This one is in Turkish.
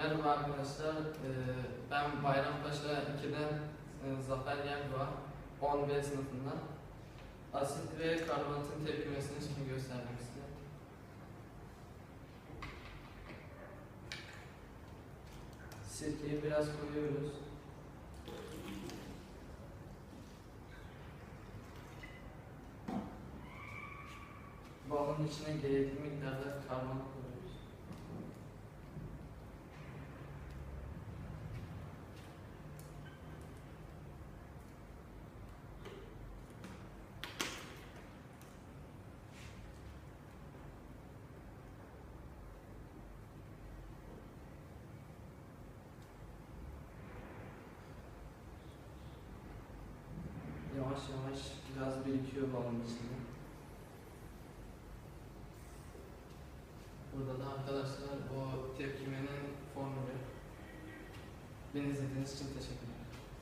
Merhaba arkadaşlar, ben Bayrampaşa 2'den Zafer Yelboğa, 10B sınıfından. Asit ve karbonatın tepkimesini şimdi göstermek istedim. Sirkeyi biraz koyuyoruz. Balonun içine gerekli miktarda karbonat koyuyoruz. Yavaş yavaş biraz birikiyor balonun içinde. Burada da arkadaşlar o tepkimenin formülü. Beni izlediğiniz için teşekkür ederim.